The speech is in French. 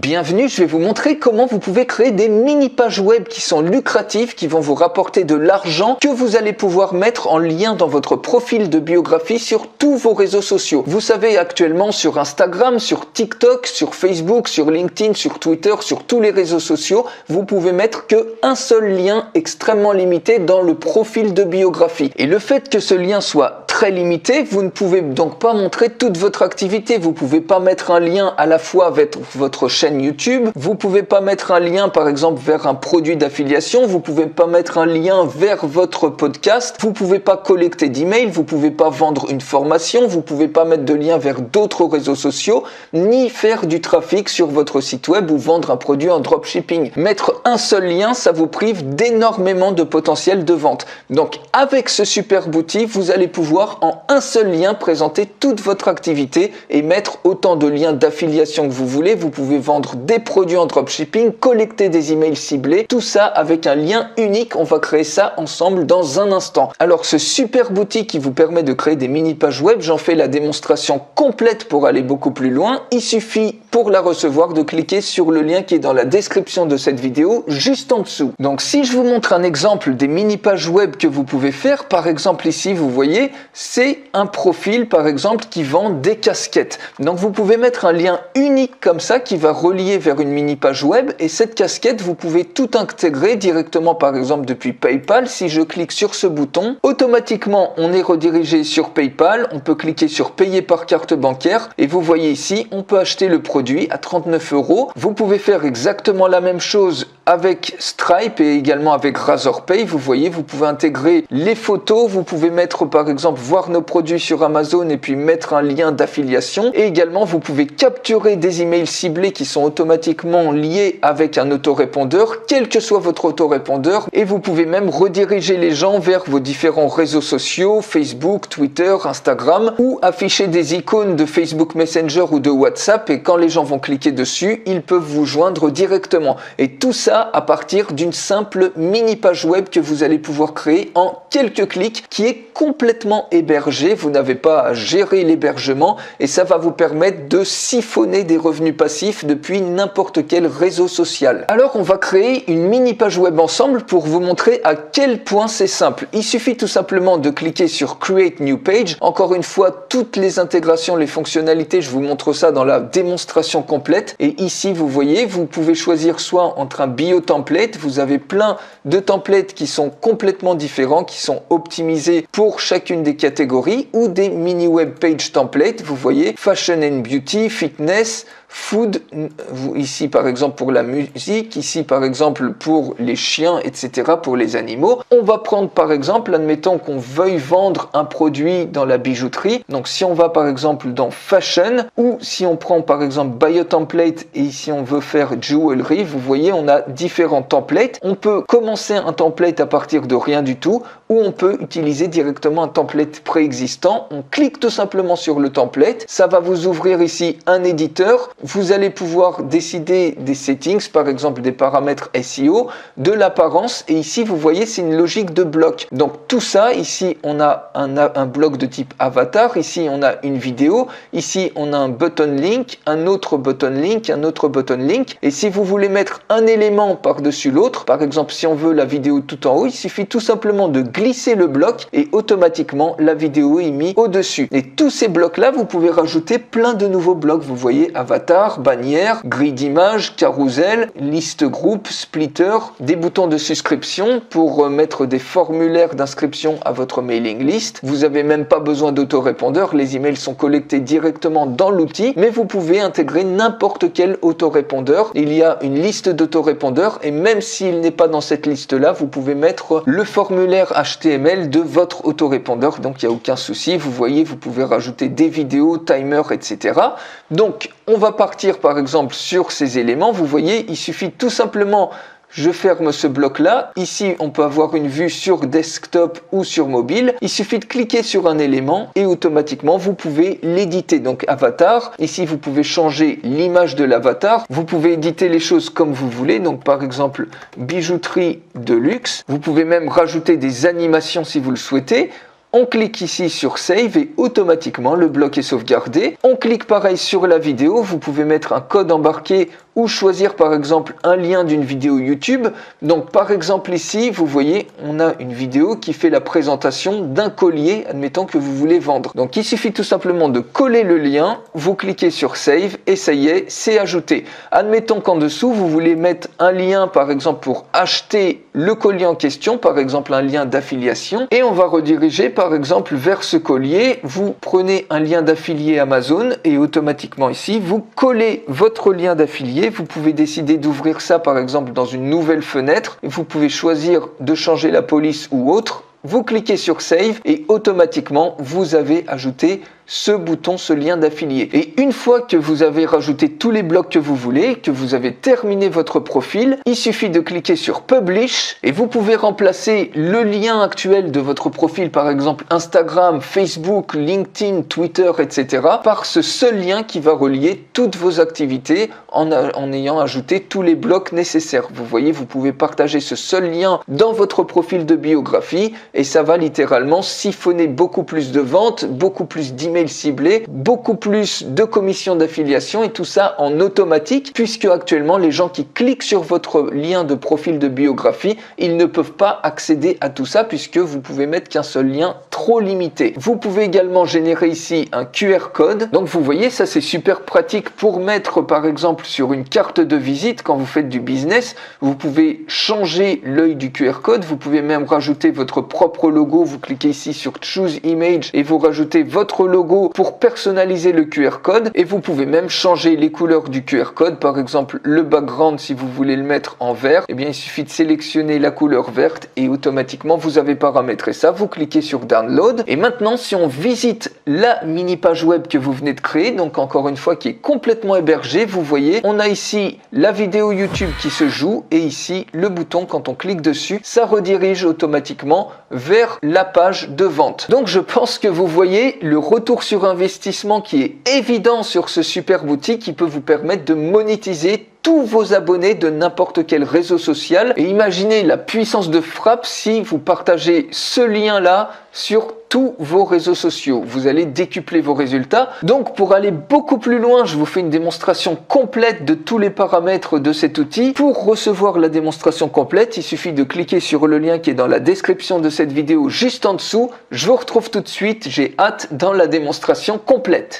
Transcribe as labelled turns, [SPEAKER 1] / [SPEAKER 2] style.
[SPEAKER 1] Bienvenue, je vais vous montrer comment vous pouvez créer des mini-pages web qui sont lucratives, qui vont vous rapporter de l'argent que vous allez pouvoir mettre en lien dans votre profil de biographie sur tous vos réseaux sociaux. Vous savez, actuellement sur Instagram, sur TikTok, sur Facebook, sur LinkedIn, sur Twitter, sur tous les réseaux sociaux, vous pouvez mettre qu'un seul lien extrêmement limité dans le profil de biographie. Et le fait que ce lien soit très limité, vous ne pouvez donc pas montrer toute votre activité. Vous pouvez pas mettre un lien à la fois avec votre chaîne YouTube, vous pouvez pas mettre un lien par exemple vers un produit d'affiliation, vous pouvez pas mettre un lien vers votre podcast, vous pouvez pas collecter d'emails, vous pouvez pas vendre une formation, vous pouvez pas mettre de lien vers d'autres réseaux sociaux, ni faire du trafic sur votre site web ou vendre un produit en dropshipping. Mettre un seul lien, ça vous prive d'énormément de potentiel de vente. Donc avec ce super outil, vous allez pouvoir en un seul lien présenter toute votre activité et mettre autant de liens d'affiliation que vous voulez. Vous pouvez vendre des produits en dropshipping, collecter des emails ciblés, tout ça avec un lien unique. On va créer ça ensemble dans un instant. Alors ce super outil qui vous permet de créer des mini pages web, j'en fais la démonstration complète pour aller beaucoup plus loin. Il suffit pour la recevoir de cliquer sur le lien qui est dans la description de cette vidéo juste en dessous. Donc si je vous montre un exemple des mini pages web que vous pouvez faire, par exemple ici vous voyez, c'est un profil par exemple qui vend des casquettes. Donc vous pouvez mettre un lien unique comme ça qui va relier vers une mini page web, et cette casquette vous pouvez tout intégrer directement par exemple depuis PayPal. Si je clique sur ce bouton, automatiquement on est redirigé sur PayPal, on peut cliquer sur payer par carte bancaire et vous voyez ici on peut acheter le produit à 39 €. Vous pouvez faire exactement la même chose avec Stripe et également avec Razorpay. Vous voyez, vous pouvez intégrer les photos, vous pouvez mettre par exemple voir nos produits sur Amazon et puis mettre un lien d'affiliation, et également vous pouvez capturer des emails ciblés qui sont automatiquement liés avec un autorépondeur, quel que soit votre autorépondeur, et vous pouvez même rediriger les gens vers vos différents réseaux sociaux, Facebook, Twitter, Instagram, ou afficher des icônes de Facebook Messenger ou de WhatsApp, et quand les gens vont cliquer dessus, ils peuvent vous joindre directement. Et tout ça à partir d'une simple mini page web que vous allez pouvoir créer en quelques clics, qui est complètement hébergé. Vous n'avez pas à gérer l'hébergement et ça va vous permettre de siphonner des revenus passifs depuis n'importe quel réseau social. Alors on va créer une mini page web ensemble pour vous montrer à quel point c'est simple. Il suffit tout simplement de cliquer sur Create New Page. Encore une fois, toutes les intégrations, les fonctionnalités, je vous montre ça dans la démonstration complète. Et ici, vous voyez, vous pouvez choisir soit entre un bio template, vous avez plein de templates qui sont complètement différents, qui sont optimisés pour chacune des catégories, ou des mini web page templates. Vous voyez, fashion and beauty, fitness, food, ici par exemple pour la musique, ici par exemple pour les chiens, etc., pour les animaux. On va prendre par exemple, admettons qu'on veuille vendre un produit dans la bijouterie. Donc si on va par exemple dans fashion, ou si on prend par exemple bio template et ici on veut faire jewelry, vous voyez on a différents templates. On peut commencer un template à partir de rien du tout, ou on peut utiliser directement un template préexistant. On clique tout simplement sur le template, ça va vous ouvrir ici un éditeur. Vous allez pouvoir décider des settings, par exemple des paramètres SEO, de l'apparence, et ici vous voyez c'est une logique de bloc. Donc tout ça, ici on a un bloc de type avatar, ici on a une vidéo, ici on a un button link, un autre button link, un autre button link, et si vous voulez mettre un élément par-dessus l'autre, par exemple si on veut la vidéo tout en haut, il suffit tout simplement de glisser le bloc et automatiquement la vidéo est mise au-dessus. Et tous ces blocs là, vous pouvez rajouter plein de nouveaux blocs. Vous voyez avatar, bannière, grille d'image, carousel, liste groupe, splitter, des boutons de souscription pour mettre des formulaires d'inscription à votre mailing list. Vous n'avez même pas besoin d'autorépondeur, les emails sont collectés directement dans l'outil, mais vous pouvez intégrer n'importe quel autorépondeur. Il y a une liste d'autorépondeurs et même s'il n'est pas dans cette liste là, vous pouvez mettre le formulaire HTML de votre autorépondeur, donc il n'y a aucun souci. Vous voyez, vous pouvez rajouter des vidéos, timer, etc. Donc on va partir par exemple sur ces éléments. Vous voyez, il suffit tout simplement, je ferme ce bloc là. Ici on peut avoir une vue sur desktop ou sur mobile. Il suffit de cliquer sur un élément et automatiquement vous pouvez l'éditer. Donc avatar, ici vous pouvez changer l'image de l'avatar. Vous pouvez éditer les choses comme vous voulez. Donc par exemple bijouterie de luxe. Vous pouvez même rajouter des animations si vous le souhaitez. On clique ici sur Save et automatiquement le bloc est sauvegardé. On clique pareil sur la vidéo, vous pouvez mettre un code embarqué ou choisir par exemple un lien d'une vidéo YouTube. Donc par exemple ici, vous voyez, on a une vidéo qui fait la présentation d'un collier, admettons que vous voulez vendre. Donc il suffit tout simplement de coller le lien, vous cliquez sur Save et ça y est, c'est ajouté. Admettons qu'en dessous, vous voulez mettre un lien par exemple pour acheter le collier en question, par exemple un lien d'affiliation, et on va rediriger par exemple vers ce collier. Vous prenez un lien d'affilié Amazon et automatiquement ici, vous collez votre lien d'affilié. Vous pouvez décider d'ouvrir ça par exemple dans une nouvelle fenêtre et vous pouvez choisir de changer la police ou autre. Vous cliquez sur Save et automatiquement vous avez ajouté ce bouton, ce lien d'affilié. Et une fois que vous avez rajouté tous les blocs que vous voulez, que vous avez terminé votre profil, il suffit de cliquer sur Publish et vous pouvez remplacer le lien actuel de votre profil, par exemple Instagram, Facebook, LinkedIn, Twitter, etc. par ce seul lien qui va relier toutes vos activités en ayant ajouté tous les blocs nécessaires. Vous voyez, vous pouvez partager ce seul lien dans votre profil de biographie et ça va littéralement siphonner beaucoup plus de ventes, beaucoup plus d'emails ciblés, beaucoup plus de commissions d'affiliation et tout ça en automatique puisque actuellement les gens qui cliquent sur votre lien de profil de biographie, ils ne peuvent pas accéder à tout ça puisque vous pouvez mettre qu'un seul lien trop limité. Vous pouvez également générer ici un QR code. Donc vous voyez, ça c'est super pratique pour mettre par exemple sur une carte de visite quand vous faites du business. Vous pouvez changer l'œil du QR code, vous pouvez même rajouter votre propre logo. Vous cliquez ici sur Choose Image et vous rajoutez votre logo pour personnaliser le QR code et vous pouvez même changer les couleurs du QR code. Par exemple, le background, si vous voulez le mettre en vert, eh bien il suffit de sélectionner la couleur verte et automatiquement vous avez paramétré ça. Vous cliquez sur Download et maintenant si on visite la mini page web que vous venez de créer, donc encore une fois qui est complètement hébergée, vous voyez, on a ici la vidéo YouTube qui se joue et ici le bouton, quand on clique dessus, ça redirige automatiquement vers la page de vente. Donc je pense que vous voyez le retour sur investissement qui est évident sur ce super outil qui peut vous permettre de monétiser tous vos abonnés de n'importe quel réseau social. Et imaginez la puissance de frappe si vous partagez ce lien-là sur tous vos réseaux sociaux. Vous allez décupler vos résultats. Donc pour aller beaucoup plus loin, je vous fais une démonstration complète de tous les paramètres de cet outil. Pour recevoir la démonstration complète, il suffit de cliquer sur le lien qui est dans la description de cette vidéo juste en dessous. Je vous retrouve tout de suite, j'ai hâte dans la démonstration complète.